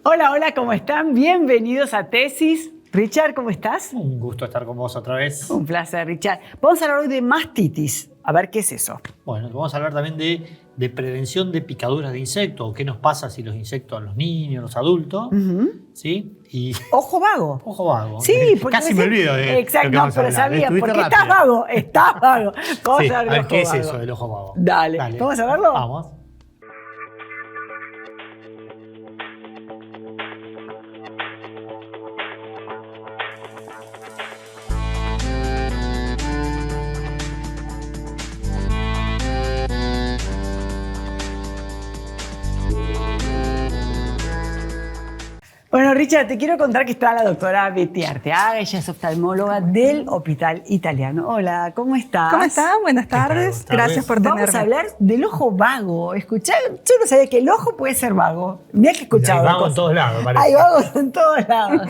Hola, hola, ¿cómo están? Bienvenidos a Tesis. Richard, ¿cómo estás? Un gusto estar con vos otra vez. Un placer, Richard. Vamos a hablar hoy de mastitis. A ver, ¿qué es eso? Bueno, vamos a hablar también de prevención de picaduras de insectos, o qué nos pasa si los insectos a los niños, los adultos, ¿sí? Y Ojo vago. ojo vago. Sí, porque casi me olvido de exacto, lo que vamos a pero hablar. sabía, Estuviste porque rápido. estás vago. ¿Cómo Sí, se a habla ver, del ¿qué ojo es vago? eso del ojo vago? Dale. ¿Vamos a verlo? Vamos. Bueno, Richard, te quiero contar que está la doctora Betty Arteaga. Ella es oftalmóloga del Hospital Italiano. Hola, ¿cómo estás? ¿Cómo están? Buenas tardes. Gracias por tenerme. Vamos a hablar del ojo vago. Escuchá, yo no sabía que el ojo puede ser vago. Mirá que escuchaba. Hay vagos en todos lados, parece. Hay vagos en todos lados.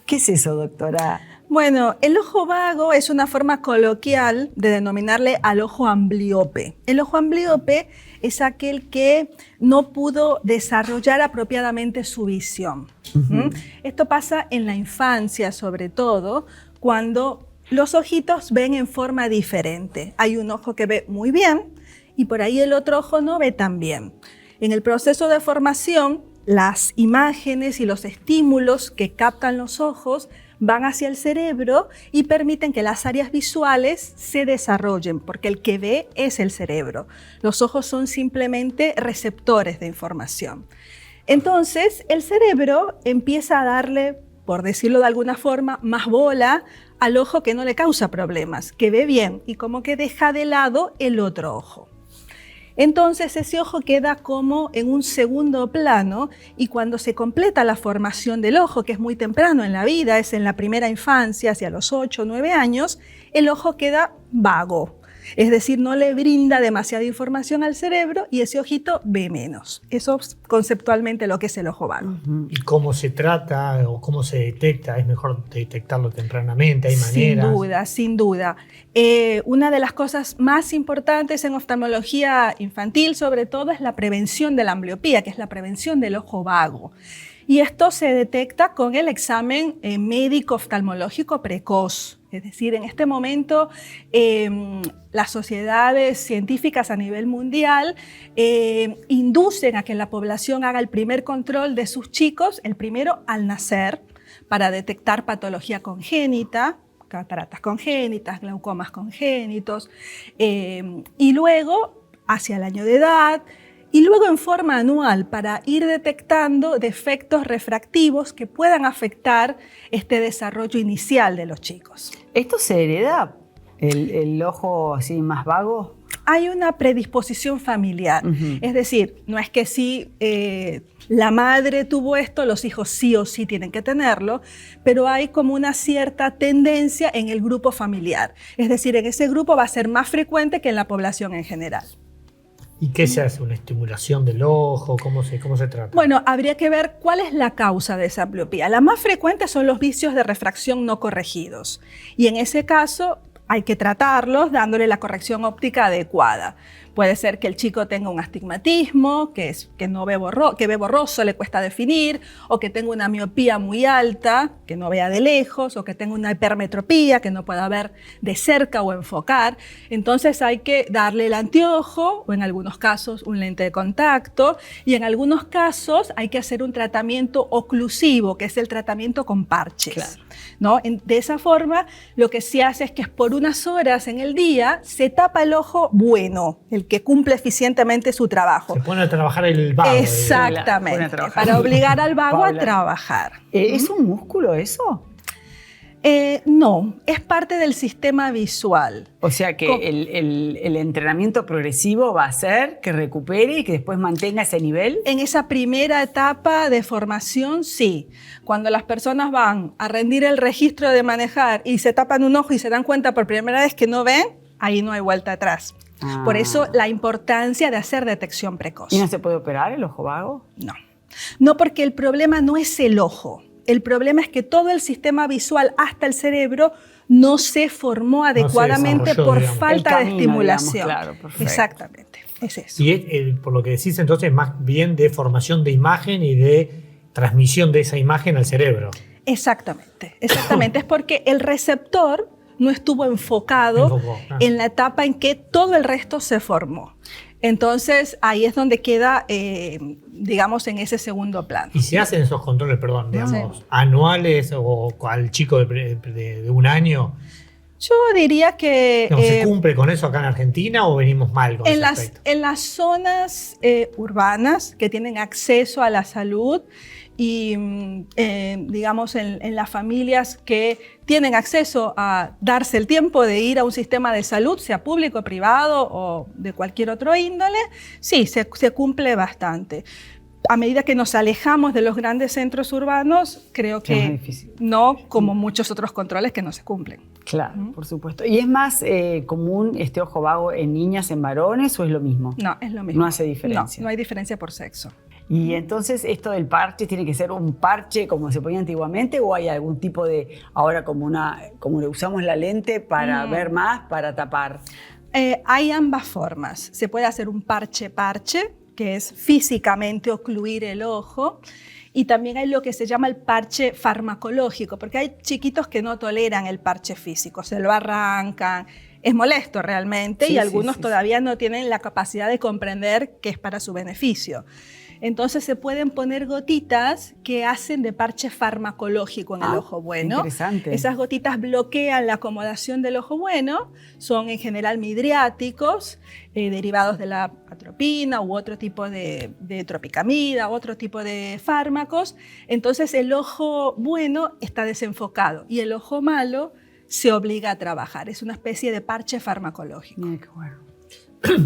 ¿Qué es eso, doctora? Bueno, el ojo vago es una forma coloquial de denominarle al ojo ambliope. El ojo ambliope es aquel que no pudo desarrollar apropiadamente su visión. Esto pasa en la infancia, sobre todo, cuando los ojitos ven en forma diferente. Hay un ojo que ve muy bien y por ahí el otro ojo no ve tan bien. En el proceso de formación, las imágenes y los estímulos que captan los ojos van hacia el cerebro y permiten que las áreas visuales se desarrollen, porque el que ve es el cerebro. Los ojos son simplemente receptores de información. Entonces, el cerebro empieza a darle, por decirlo de alguna forma, más bola al ojo que no le causa problemas, que ve bien y como que deja de lado el otro ojo. Entonces ese ojo queda como en un segundo plano y cuando se completa la formación del ojo, que es muy temprano en la vida, es en la primera infancia, hacia los 8 o 9 años, el ojo queda vago. Es decir, no le brinda demasiada información al cerebro y ese ojito ve menos. Eso es conceptualmente lo que es el ojo vago. ¿Y cómo se trata o cómo se detecta? ¿Es mejor detectarlo tempranamente? ¿Hay maneras? Sin duda, sin duda. Una de las cosas más importantes en oftalmología infantil, sobre todo, es la prevención de la ambliopía, que es la prevención del ojo vago. Y esto se detecta con el examen médico oftalmológico precoz. Es decir, en este momento las sociedades científicas a nivel mundial inducen a que la población haga el primer control de sus chicos, el primero al nacer, para detectar patología congénita, cataratas congénitas, glaucomas congénitos, y luego hacia el año de edad, y luego en forma anual para ir detectando defectos refractivos que puedan afectar este desarrollo inicial de los chicos. ¿Esto se hereda? ¿El ojo así más vago? Hay una predisposición familiar, es decir, no es que si la madre tuvo esto, los hijos sí o sí tienen que tenerlo, pero hay como una cierta tendencia en el grupo familiar, es decir, en ese grupo va a ser más frecuente que en la población en general. ¿Y qué se hace? ¿Una estimulación del ojo? ¿Cómo se trata? Bueno, habría que ver cuál es la causa de esa ambliopía. La más frecuente son los vicios de refracción no corregidos. Y en ese caso hay que tratarlos dándole la corrección óptica adecuada. Puede ser que el chico tenga un astigmatismo, que ve borroso, le cuesta definir, o que tenga una miopía muy alta, que no vea de lejos, o que tenga una hipermetropía, que no pueda ver de cerca o enfocar. Entonces hay que darle el anteojo, o en algunos casos un lente de contacto, y en algunos casos hay que hacer un tratamiento oclusivo, que es el tratamiento con parches. Claro. ¿No? De esa forma, lo que se hace es que por unas horas en el día se tapa el ojo bueno, el que cumple eficientemente su trabajo. Se pone a trabajar el vago. Exactamente, para obligar al vago a trabajar. ¿Es un músculo eso? No, es parte del sistema visual. O sea que el entrenamiento progresivo va a hacer que recupere y que después mantenga ese nivel. En esa primera etapa de formación, sí. Cuando las personas van a rendir el registro de manejar y se tapan un ojo y se dan cuenta por primera vez que no ven, ahí no hay vuelta atrás. Por eso la importancia de hacer detección precoz. ¿Y no se puede operar el ojo vago? No. No, porque el problema no es el ojo. El problema es que todo el sistema visual hasta el cerebro no se formó adecuadamente por falta de estimulación. Claro, perfecto. Exactamente. Es eso. Y por lo que decís entonces, más bien de formación de imagen y de transmisión de esa imagen al cerebro. Exactamente. Es porque el receptor no estuvo enfocado en la etapa en que todo el resto se formó. Entonces, ahí es donde queda, digamos, en ese segundo plano. ¿Y se hacen esos controles, perdón, digamos, anuales o al chico de un año? Yo diría que... ¿Se cumple con eso acá en Argentina o venimos mal con ese aspecto? En las zonas urbanas que tienen acceso a la salud y, digamos, en las familias que tienen acceso a darse el tiempo de ir a un sistema de salud, sea público, privado o de cualquier otro índole, sí, se cumple bastante. A medida que nos alejamos de los grandes centros urbanos, creo que no, como muchos otros controles que no se cumplen. Claro, por supuesto. ¿Y es más común este ojo vago en niñas, en varones o es lo mismo? No, es lo mismo. No hace diferencia. No hay diferencia por sexo. Y entonces, ¿esto del parche tiene que ser un parche como se ponía antiguamente o hay algún tipo de, ahora como le usamos la lente para ver más, para tapar? Hay ambas formas. Se puede hacer un parche-parche, que es físicamente ocluir el ojo, y también hay lo que se llama el parche farmacológico, porque hay chiquitos que no toleran el parche físico, se lo arrancan, es molesto realmente, y algunos todavía no tienen la capacidad de comprender que es para su beneficio. Entonces se pueden poner gotitas que hacen de parche farmacológico en el ojo bueno. Interesante. Esas gotitas bloquean la acomodación del ojo bueno, son en general midriáticos, derivados de la atropina u otro tipo de tropicamida, otro tipo de fármacos. Entonces el ojo bueno está desenfocado y el ojo malo se obliga a trabajar. Es una especie de parche farmacológico. Mira qué bueno.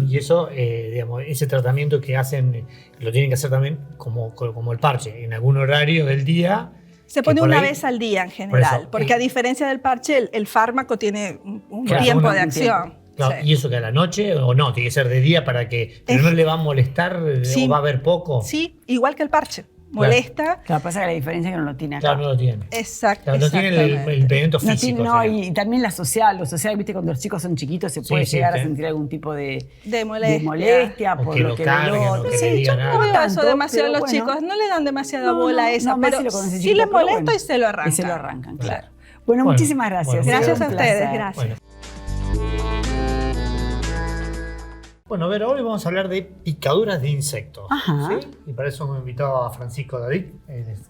Y eso, digamos, ese tratamiento que hacen, lo tienen que hacer también como el parche, en algún horario del día. Se pone una vez al día en general, porque a diferencia del parche, el fármaco tiene un tiempo de acción. Claro, ¿y eso que a la noche o no? Tiene que ser de día para que no le va a molestar o va a haber poco. Sí, igual que el parche. Molesta. Claro, pasa que la diferencia es que no lo tiene acá. Claro, no lo tiene. Exacto. Claro, no tiene el impedimento físico. Y también la social, viste, cuando los chicos son chiquitos se puede llegar a sentir algún tipo de molestia o por que lo que carguen, Sí, yo no veo eso demasiado a los chicos, no le dan demasiada bola a eso, pero sí les molesta y se lo arrancan. Y se lo arrancan, claro. Bueno, muchísimas gracias. Gracias a ustedes, gracias. Bueno, Vera, hoy vamos a hablar de picaduras de insectos. Ajá. ¿Sí? Y para eso hemos invitado a Francisco David,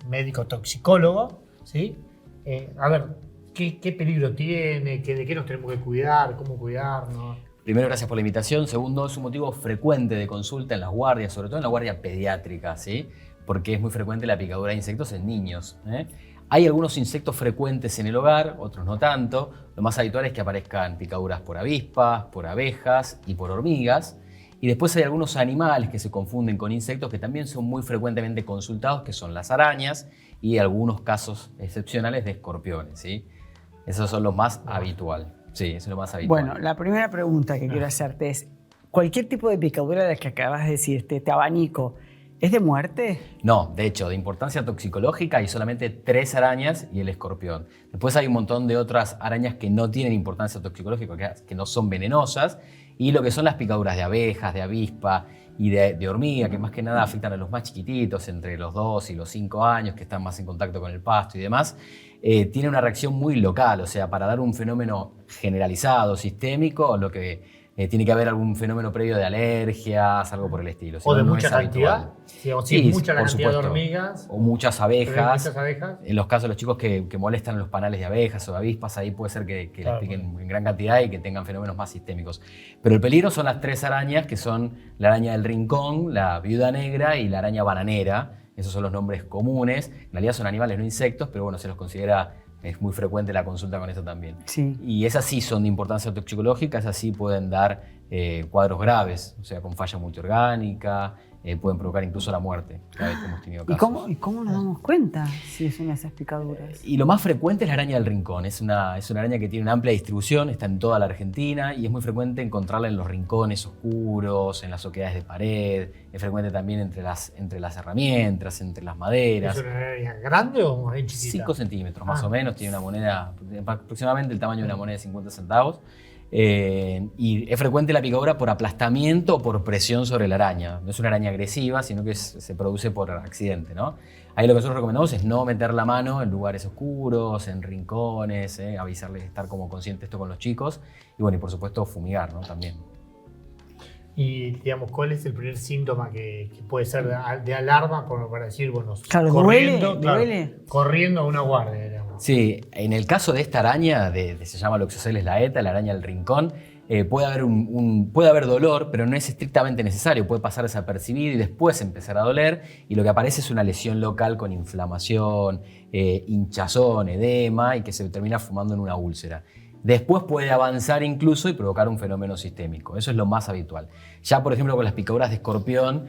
médico toxicólogo. ¿Sí? A ver, ¿qué peligro tiene? ¿De qué nos tenemos que cuidar? ¿Cómo cuidarnos? Primero, gracias por la invitación. Segundo, es un motivo frecuente de consulta en las guardias, sobre todo en la guardia pediátrica, ¿sí? Porque es muy frecuente la picadura de insectos en niños. Hay algunos insectos frecuentes en el hogar, otros no tanto. Lo más habitual es que aparezcan picaduras por avispas, por abejas y por hormigas. Y después hay algunos animales que se confunden con insectos que también son muy frecuentemente consultados, que son las arañas y algunos casos excepcionales de escorpiones, ¿sí? Esos son los más habituales. Sí, eso es lo más habitual. Bueno, la primera pregunta que quiero hacerte es, ¿cualquier tipo de picadura de las que acabas de decir, te abanico, ¿es de muerte? No, de hecho, de importancia toxicológica hay solamente 3 arañas y el escorpión. Después hay un montón de otras arañas que no tienen importancia toxicológica, que no son venenosas, y lo que son las picaduras de abejas, de avispa y de hormiga, que más que nada afectan a los más chiquititos, entre los 2 y los 5 años, que están más en contacto con el pasto y demás, tiene una reacción muy local, o sea, para dar un fenómeno generalizado, sistémico, lo que tiene que haber algún fenómeno previo de alergias, algo por el estilo. O de mucha cantidad. Sí, mucha cantidad de hormigas. O muchas abejas. Muchas abejas. En los casos de los chicos que molestan los panales de abejas o de avispas, ahí puede ser que les piquen en gran cantidad y que tengan fenómenos más sistémicos. Pero el peligro son las 3 arañas, que son la araña del rincón, la viuda negra y la araña bananera. Esos son los nombres comunes. En realidad son animales, no insectos, pero bueno, se los considera. Es muy frecuente la consulta con esto también. Sí. Y esas sí son de importancia toxicológica, esas sí pueden dar cuadros graves, o sea, con falla multiorgánica, pueden provocar incluso la muerte. Cada vez que hemos tenido casos. ¿Y cómo nos damos cuenta si es una de esas picaduras? Y lo más frecuente es la araña del rincón. Es una araña que tiene una amplia distribución, está en toda la Argentina y es muy frecuente encontrarla en los rincones oscuros, en las oquedades de pared. Es frecuente también entre las herramientas, entre las maderas. ¿Es una araña grande o es chiquita? 5 centímetros más o menos, tiene una moneda aproximadamente el tamaño de una moneda de 50 centavos. Y es frecuente la picadura por aplastamiento o por presión sobre la araña. No es una araña agresiva, sino que se produce por accidente, ¿no? Ahí lo que nosotros recomendamos es no meter la mano en lugares oscuros, en rincones, avisarles, estar como consciente de esto con los chicos. Y bueno, y por supuesto fumigar, ¿no? También. Y digamos, ¿cuál es el primer síntoma que puede ser de alarma para decir, bueno, Claro, corriendo, duele. corriendo a una guardia, digamos? Sí, en el caso de esta araña, se llama Loxosceles laeta, la araña del rincón, puede haber dolor, pero no es estrictamente necesario, puede pasar desapercibido y después empezar a doler, y lo que aparece es una lesión local con inflamación, hinchazón, edema, y que se termina fumando en una úlcera. Después puede avanzar incluso y provocar un fenómeno sistémico, eso es lo más habitual. Ya, por ejemplo, con las picaduras de escorpión,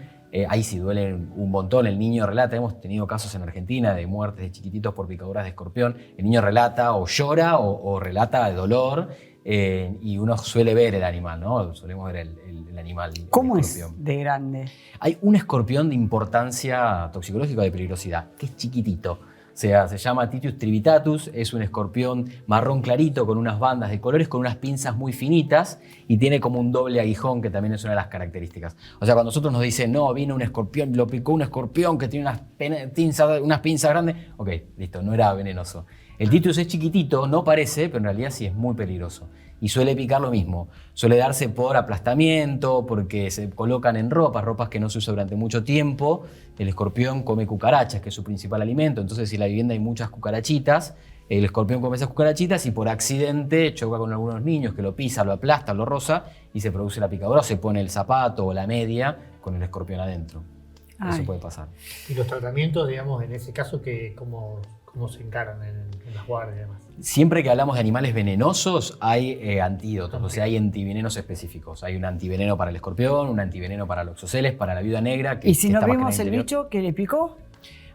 ahí sí duelen un montón. El niño relata, hemos tenido casos en Argentina de muertes de chiquititos por picaduras de escorpión. El niño relata o llora o relata de dolor, y uno suele ver el animal, ¿no? Solemos ver el animal. ¿Cómo el es escorpión. de grande? Hay un escorpión de importancia toxicológica o de peligrosidad, que es chiquitito. O sea, se llama Titius trivitatus, es un escorpión marrón clarito con unas bandas de colores, con unas pinzas muy finitas y tiene como un doble aguijón, que también es una de las características. O sea, cuando nosotros nos dicen, no, vino un escorpión, lo picó un escorpión que tiene unas pinzas grandes, ok, listo, no era venenoso. El Titius es chiquitito, no parece, pero en realidad sí es muy peligroso. Y suele picar lo mismo, suele darse por aplastamiento, porque se colocan en ropas que no se usan durante mucho tiempo. El escorpión come cucarachas, que es su principal alimento, entonces si en la vivienda hay muchas cucarachitas, el escorpión come esas cucarachitas y por accidente choca con algunos niños que lo pisa, lo aplasta, lo roza y se produce la picadura, o se pone el zapato o la media con el escorpión adentro. Ay. Eso puede pasar. Y los tratamientos, digamos, en ese caso, ¿cómo se encaran en las guardias y demás? Siempre que hablamos de animales venenosos hay antídotos, o sea, hay antivenenos específicos. Hay un antiveneno para el escorpión, un antiveneno para los oxoceles, para la viuda negra. ¿Y si que no está más que en vimos el interior. bicho que le picó?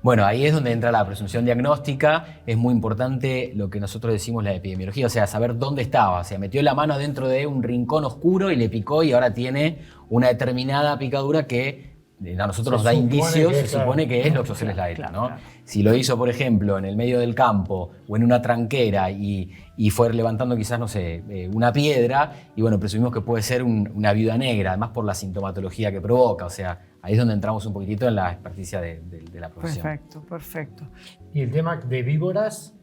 Bueno, ahí es donde entra la presunción diagnóstica. Es muy importante lo que nosotros decimos la epidemiología, o sea, saber dónde estaba. O sea, metió la mano dentro de un rincón oscuro y le picó y ahora tiene una determinada picadura que a nosotros nos da indicios, se supone que es Loxosceles laeta, ¿no? Claro. Si lo hizo, por ejemplo, en el medio del campo o en una tranquera y fue levantando quizás, no sé, una piedra, y bueno, presumimos que puede ser una viuda negra, además por la sintomatología que provoca, o sea, ahí es donde entramos un poquitito en la experticia de la profesión. Perfecto, perfecto. Y el tema de víboras,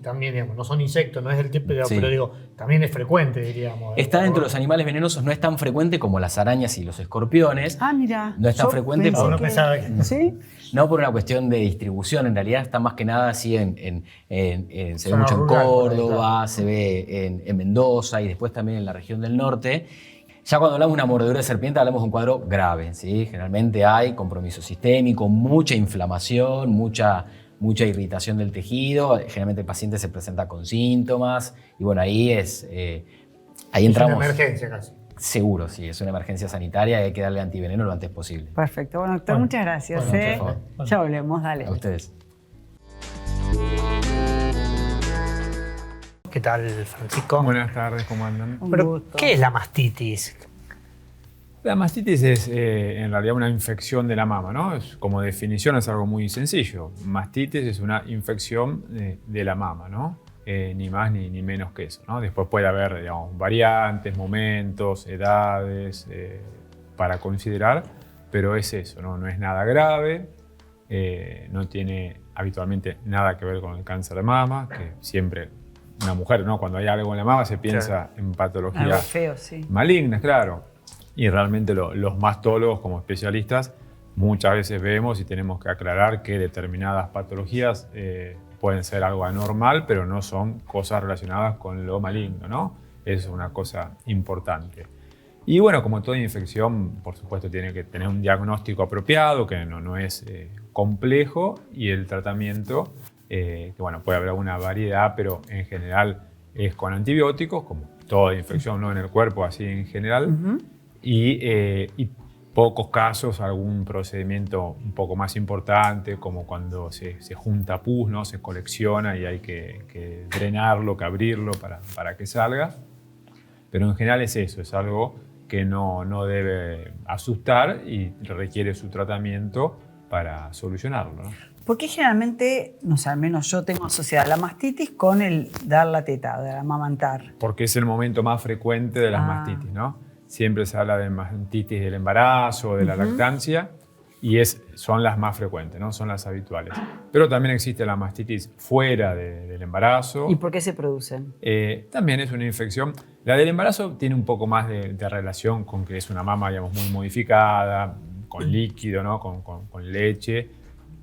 también, digamos, no son insectos, no es el tipo, Sí. pero digo, también es frecuente, diríamos. Está dentro de los animales venenosos, no es tan frecuente como las arañas y los escorpiones. Ah, mira. No es tan yo frecuente pensé por- No pensaba que- ¿Sí? No por una cuestión de distribución, en realidad está más que nada así se ve Zona mucho en rural, por ahí, Córdoba, claro. se ve en Mendoza y después también en la región del norte. Ya cuando hablamos de una mordedura de serpiente hablamos de un cuadro grave, ¿sí? Generalmente hay compromiso sistémico, mucha inflamación, mucha irritación del tejido. Generalmente el paciente se presenta con síntomas y bueno, ahí entramos. Es una emergencia casi. Seguro, sí, es una emergencia sanitaria y hay que darle antiveneno lo antes posible. Perfecto. Bueno, doctor, Bueno, muchas gracias. bueno, ¿eh? por favor. Ya volvemos, dale. A ustedes. ¿Qué tal, Francisco? Buenas tardes, ¿cómo andan? Un Pero, gusto. ¿qué es la mastitis? La mastitis es en realidad una infección de la mama, ¿no? Como definición es algo muy sencillo. Mastitis es una infección de la mama, ¿no? Ni más ni menos que eso, ¿no? Después puede haber, digamos, variantes, momentos, edades para considerar, pero es eso, ¿no? No es nada grave, no tiene habitualmente nada que ver con el cáncer de mama, que siempre una mujer, ¿no? Cuando hay algo en la mama se piensa en Algo patologías feo, sí. malignas, claro. Y realmente los mastólogos como especialistas muchas veces vemos y tenemos que aclarar que determinadas patologías pueden ser algo anormal, pero no son cosas relacionadas con lo maligno, ¿no? Eso es una cosa importante. Y bueno, como toda infección, por supuesto, tiene que tener un diagnóstico apropiado, que no es complejo, y el tratamiento, que bueno, puede haber alguna variedad, pero en general es con antibióticos, como toda infección, ¿no? En el cuerpo, así en general. Y pocos casos, algún procedimiento un poco más importante, como cuando se junta pus, ¿no? Se colecciona y hay que drenarlo, que abrirlo para que salga. Pero en general es eso, es algo que no debe asustar y requiere su tratamiento para solucionarlo, ¿no? ¿Por qué generalmente, no sé, al menos yo tengo asociada la mastitis con el dar la teta, de amamantar? Porque es el momento más frecuente de las mastitis, ¿no? Siempre se habla de mastitis del embarazo o de la lactancia y son las más frecuentes, ¿no? Son las habituales. Pero también existe la mastitis fuera del embarazo. ¿Y por qué se producen? También es una infección. La del embarazo tiene un poco más de relación con que es una mama, digamos, muy modificada, con líquido, ¿no? Con leche,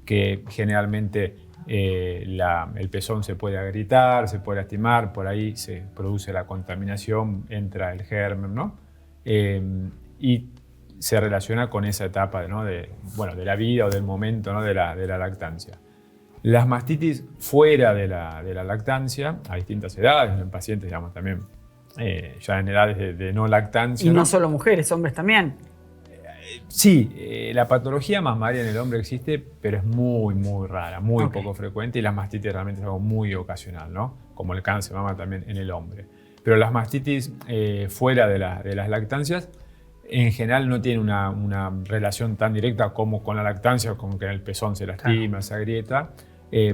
que generalmente el pezón se puede agrietar, se puede lastimar, por ahí se produce la contaminación, entra el germen, ¿no? Y se relaciona con esa etapa, ¿no? de la vida o del momento, ¿no? de la lactancia. Las mastitis fuera de la lactancia, a distintas edades, en pacientes, digamos, también ya en edades de no lactancia. Y no solo mujeres, hombres también. Sí, la patología mamaria en el hombre existe, pero es muy, muy rara, muy poco frecuente, y la mastitis realmente es algo muy ocasional, ¿no? Como el cáncer de mama también en el hombre. Pero las mastitis fuera de las lactancias, en general no tienen una relación tan directa como con la lactancia, como que el pezón se lastima, se agrieta.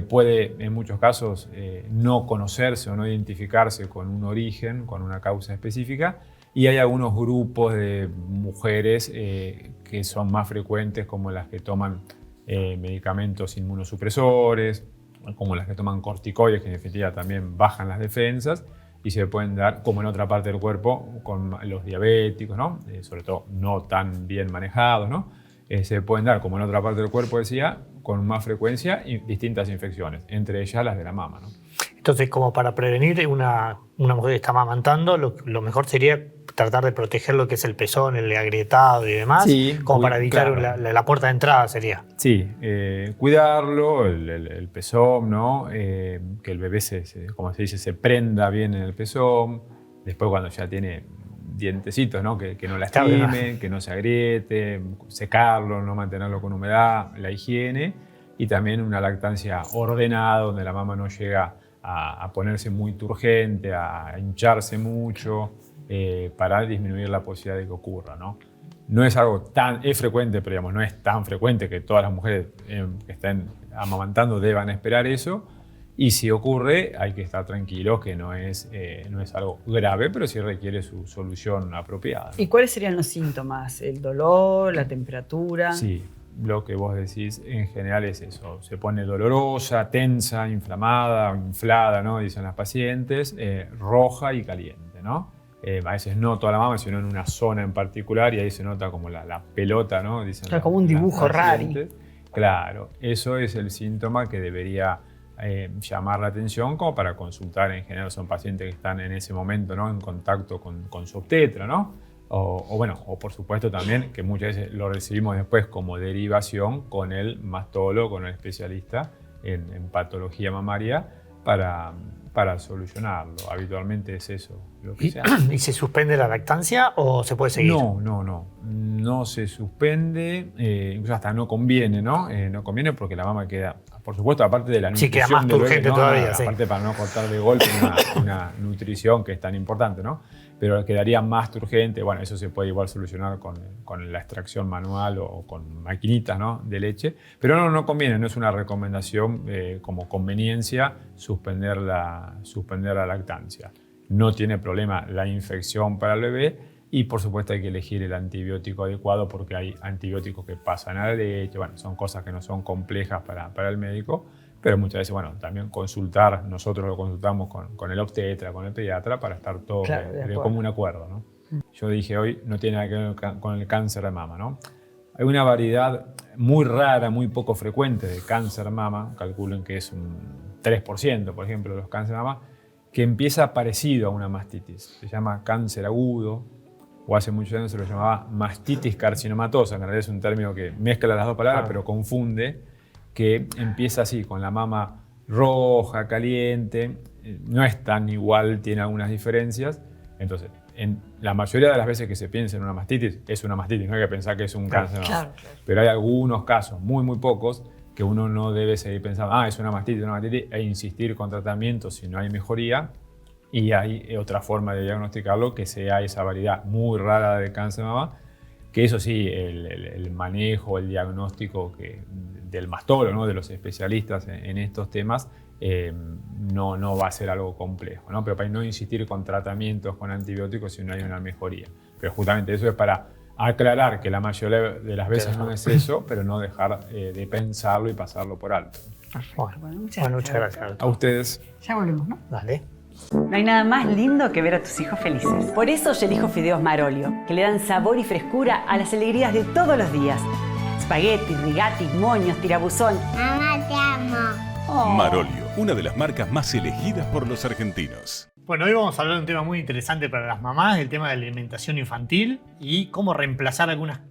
Puede, en muchos casos, no conocerse o no identificarse con un origen, con una causa específica. Y hay algunos grupos de mujeres que son más frecuentes, como las que toman medicamentos inmunosupresores, como las que toman corticoides, que en definitiva también bajan las defensas, y se pueden dar, como en otra parte del cuerpo, con los diabéticos, ¿no? Sobre todo no tan bien manejados, ¿no? Se pueden dar, como en otra parte del cuerpo, decía, con más frecuencia distintas infecciones, entre ellas las de la mama, ¿no? Entonces, como para prevenir una mujer que está amamantando, lo mejor sería tratar de proteger lo que es el pezón, el agrietado y demás, sí, como para evitar claro. la puerta de entrada sería. Sí, cuidarlo, el pezón, ¿no? Que el bebé, como se dice, se prenda bien en el pezón. Después cuando ya tiene dientecitos, ¿no? Que no lastimen, que no se agriete, secarlo, no mantenerlo con humedad, la higiene, y también una lactancia ordenada donde la mama no llega a ponerse muy turgente, a hincharse mucho, para disminuir la posibilidad de que ocurra, ¿no? No es algo es frecuente, pero digamos, no es tan frecuente que todas las mujeres que estén amamantando deban esperar eso. Y si ocurre, hay que estar tranquilos que no es algo grave, pero sí requiere su solución apropiada, ¿no? ¿Y cuáles serían los síntomas? ¿El dolor, la temperatura? Sí, lo que vos decís en general es eso. Se pone dolorosa, tensa, inflamada, inflada, ¿no? Dicen las pacientes, roja y caliente, ¿no? A veces no toda la mama, sino en una zona en particular, y ahí se nota como la pelota, ¿no? Dicen claro, como un dibujo raro. Claro, eso es el síntoma que debería llamar la atención como para consultar. En general son pacientes que están en ese momento, ¿no? En contacto con su obstetra, ¿no? O por supuesto también que muchas veces lo recibimos después como derivación con el mastólogo, con el especialista en patología mamaria para solucionarlo. Habitualmente es eso lo que se hace. ¿Y se suspende la lactancia o se puede seguir? No se suspende, incluso hasta no conviene, ¿no? No conviene porque la mama queda, por supuesto, aparte de la nutrición. Sí, queda más urgente todavía. Aparte para no cortar de golpe una nutrición que es tan importante, ¿no? Pero quedaría más turgente. Bueno, eso se puede igual solucionar con la extracción manual o con maquinitas, ¿no? De leche. Pero no conviene, no es una recomendación como conveniencia suspender la lactancia. No tiene problema la infección para el bebé y por supuesto hay que elegir el antibiótico adecuado porque hay antibióticos que pasan a la leche. Bueno, son cosas que no son complejas para el médico. Pero muchas veces, bueno, también consultar, nosotros lo consultamos con el obstetra, con el pediatra, para estar todos de común acuerdo, ¿no? Yo dije hoy, no tiene nada que ver con el cáncer de mama, ¿no? Hay una variedad muy rara, muy poco frecuente de cáncer de mama, calculen que es un 3%, por ejemplo, de los cánceres de mama, que empieza parecido a una mastitis. Se llama cáncer agudo, o hace muchos años se lo llamaba mastitis carcinomatosa, en realidad es un término que mezcla las dos palabras, pero confunde, que empieza así, con la mama roja, caliente, no es tan igual, tiene algunas diferencias. Entonces, en la mayoría de las veces que se piensa en una mastitis, es una mastitis, no hay que pensar que es un cáncer. Claro. Pero hay algunos casos, muy pocos, que uno no debe seguir pensando, es una mastitis, e insistir con tratamiento si no hay mejoría. Y hay otra forma de diagnosticarlo, que sea esa variedad muy rara de cáncer de mama, que eso sí, el manejo, el diagnóstico del mastólogo, ¿no? De los especialistas en estos temas, no va a ser algo complejo, ¿no? Pero para no insistir con tratamientos, con antibióticos, si no hay una mejoría. Pero justamente eso es para aclarar que la mayoría de las veces no es eso, pero no dejar de pensarlo y pasarlo por alto. Bueno, muchas muchas gracias. A ustedes. Ya volvemos, ¿no? Dale. No hay nada más lindo que ver a tus hijos felices. Por eso yo elijo fideos Marolio, que le dan sabor y frescura a las alegrías de todos los días. Spaghetti, rigati, moños, tirabuzón. Mamá, te amo. Marolio, una de las marcas más elegidas por los argentinos. Bueno, hoy vamos a hablar de un tema muy interesante para las mamás, el tema de la alimentación infantil y cómo reemplazar algunas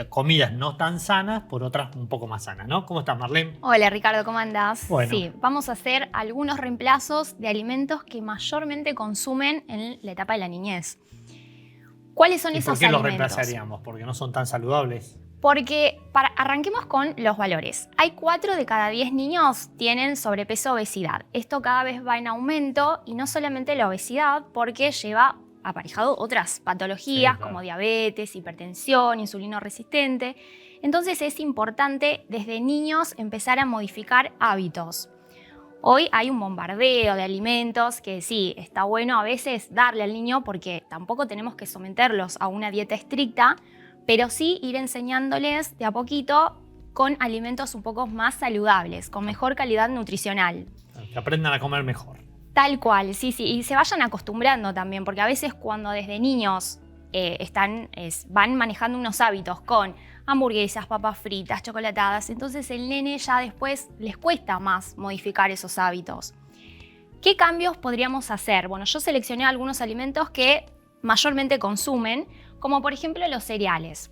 comidas no tan sanas por otras un poco más sanas, ¿no? ¿Cómo estás, Marlene? Hola Ricardo, ¿cómo andás? Bueno. Sí, vamos a hacer algunos reemplazos de alimentos que mayormente consumen en la etapa de la niñez. ¿Cuáles son ¿Y esos por qué los alimentos? reemplazaríamos? Porque no son tan saludables. Porque arranquemos con los valores. Hay 4 de cada 10 niños tienen sobrepeso o obesidad. Esto cada vez va en aumento y no solamente la obesidad, porque lleva aparejado otras patologías Sí, claro. como diabetes, hipertensión, insulino resistente. Entonces es importante desde niños empezar a modificar hábitos. Hoy hay un bombardeo de alimentos que sí, está bueno a veces darle al niño porque tampoco tenemos que someterlos a una dieta estricta, pero sí ir enseñándoles de a poquito con alimentos un poco más saludables, con mejor calidad nutricional. Que aprendan a comer mejor. Tal cual, sí, y se vayan acostumbrando también, porque a veces cuando desde niños van manejando unos hábitos con hamburguesas, papas fritas, chocolatadas, entonces el nene ya después les cuesta más modificar esos hábitos. ¿Qué cambios podríamos hacer? Bueno, yo seleccioné algunos alimentos que mayormente consumen, como por ejemplo los cereales.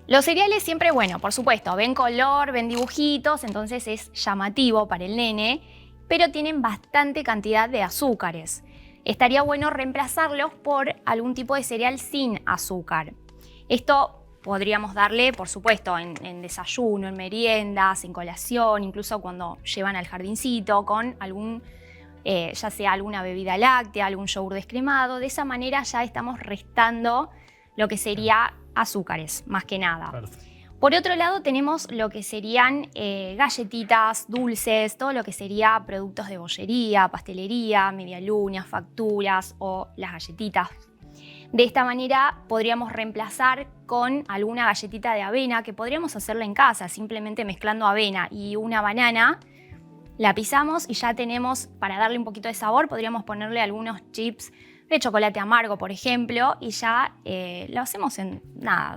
Los cereales siempre, bueno, por supuesto, ven color, ven dibujitos, entonces es llamativo para el nene, pero tienen bastante cantidad de azúcares. Estaría bueno reemplazarlos por algún tipo de cereal sin azúcar. Esto podríamos darle, por supuesto, en desayuno, en meriendas, en colación, incluso cuando llevan al jardincito, con algún, ya sea alguna bebida láctea, algún yogur descremado. De esa manera ya estamos restando lo que sería azúcares, más que nada. Perfecto. Por otro lado tenemos lo que serían galletitas, dulces, todo lo que sería productos de bollería, pastelería, medialunas, facturas o las galletitas. De esta manera podríamos reemplazar con alguna galletita de avena que podríamos hacerla en casa, simplemente mezclando avena y una banana. La pisamos y ya tenemos, para darle un poquito de sabor, podríamos ponerle algunos chips de chocolate amargo, por ejemplo, y ya lo hacemos en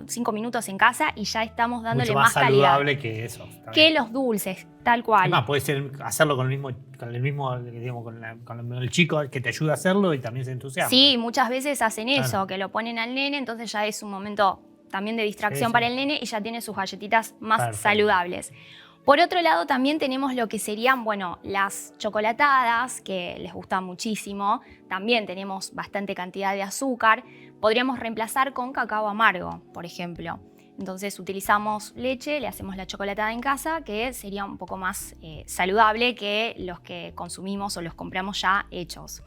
5 minutos en casa y ya estamos dándole Mucho más calidad saludable que eso. Está que bien. los dulces, tal cual. Además, puede ser hacerlo con el chico que te ayuda a hacerlo y también se entusiasma. Sí, muchas veces hacen eso, Claro. que lo ponen al nene, entonces ya es un momento también de distracción Sí, sí. para el nene y ya tiene sus galletitas más Perfecto. saludables. Por otro lado, también tenemos lo que serían, bueno, las chocolatadas, que les gustan muchísimo. También tenemos bastante cantidad de azúcar. Podríamos reemplazar con cacao amargo, por ejemplo. Entonces utilizamos leche, le hacemos la chocolatada en casa, que sería un poco más saludable que los que consumimos o los compramos ya hechos.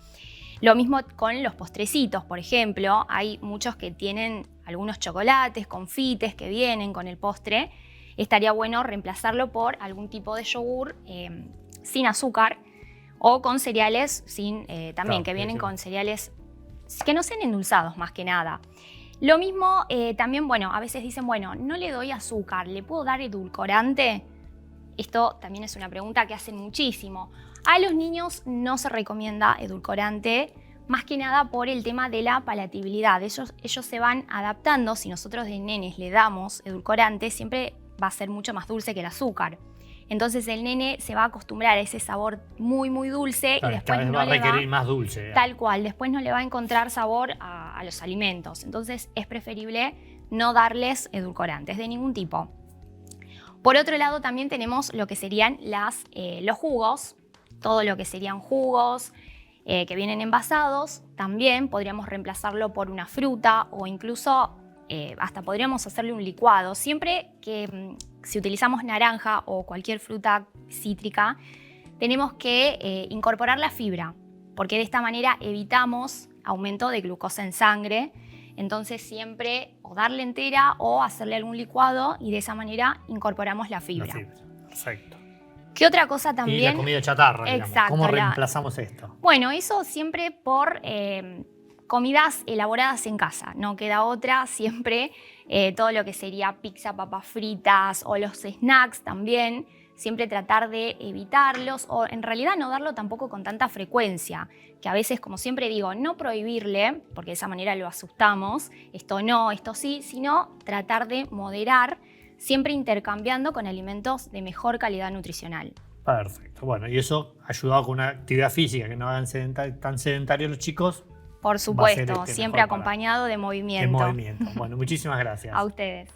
Lo mismo con los postrecitos, por ejemplo. Hay muchos que tienen algunos chocolates, confites que vienen con el postre. Estaría bueno reemplazarlo por algún tipo de yogur sin azúcar o con cereales también, Claro, que vienen sí. con cereales que no sean endulzados más que nada. Lo mismo también, bueno, a veces dicen, bueno, no le doy azúcar, ¿le puedo dar edulcorante? Esto también es una pregunta que hacen muchísimo. A los niños no se recomienda edulcorante, más que nada por el tema de la palatabilidad. Ellos se van adaptando. Si nosotros de nenes le damos edulcorante, siempre va a ser mucho más dulce que el azúcar. Entonces el nene se va a acostumbrar a ese sabor muy, muy dulce Claro, y después cada vez no va a le requerir va, más dulce. tal cual, después no le va a encontrar sabor a los alimentos. Entonces es preferible no darles edulcorantes de ningún tipo. Por otro lado también tenemos lo que serían los jugos, todo lo que serían jugos que vienen envasados. También podríamos reemplazarlo por una fruta o incluso hasta podríamos hacerle un licuado. Siempre que si utilizamos naranja o cualquier fruta cítrica, tenemos que incorporar la fibra, porque de esta manera evitamos aumento de glucosa en sangre. Entonces siempre o darle entera o hacerle algún licuado y de esa manera incorporamos la fibra. La fibra. Perfecto. ¿Qué otra cosa también? Y la comida chatarra, digamos. Exacto, ¿Cómo reemplazamos esto? Bueno, eso siempre por comidas elaboradas en casa. No queda otra, siempre todo lo que sería pizza, papas fritas o los snacks también. Siempre tratar de evitarlos o en realidad no darlo tampoco con tanta frecuencia, que a veces, como siempre digo, no prohibirle, porque de esa manera lo asustamos, esto no, esto sí, sino tratar de moderar, siempre intercambiando con alimentos de mejor calidad nutricional. Perfecto. Bueno, y eso ayudado con una actividad física, que no hagan tan sedentarios los chicos. Por supuesto, siempre mejor acompañado de movimiento. De movimiento. Bueno, muchísimas gracias. A ustedes.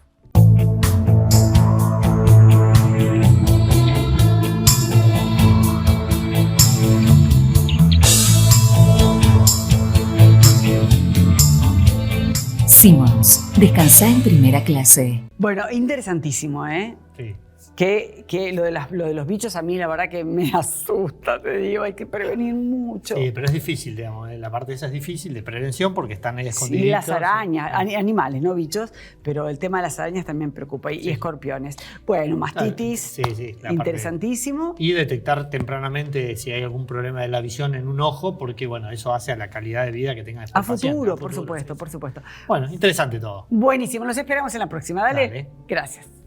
Simmons, descansa en primera clase. Bueno, interesantísimo, ¿eh? Sí. Que lo de los bichos a mí la verdad que me asusta, te digo, hay que prevenir mucho. Sí, pero es difícil, digamos. La parte esa es difícil de prevención porque están ahí escondiditos. Sí, las arañas, animales, no bichos, pero el tema de las arañas también preocupa y escorpiones. Bueno, mastitis, sí, interesantísimo. Y detectar tempranamente si hay algún problema de la visión en un ojo, porque bueno, eso hace a la calidad de vida que tenga después A el paciente, futuro, por supuesto, sí. por supuesto. Bueno, interesante todo. Buenísimo, nos esperamos en la próxima. Dale. Dale. Gracias.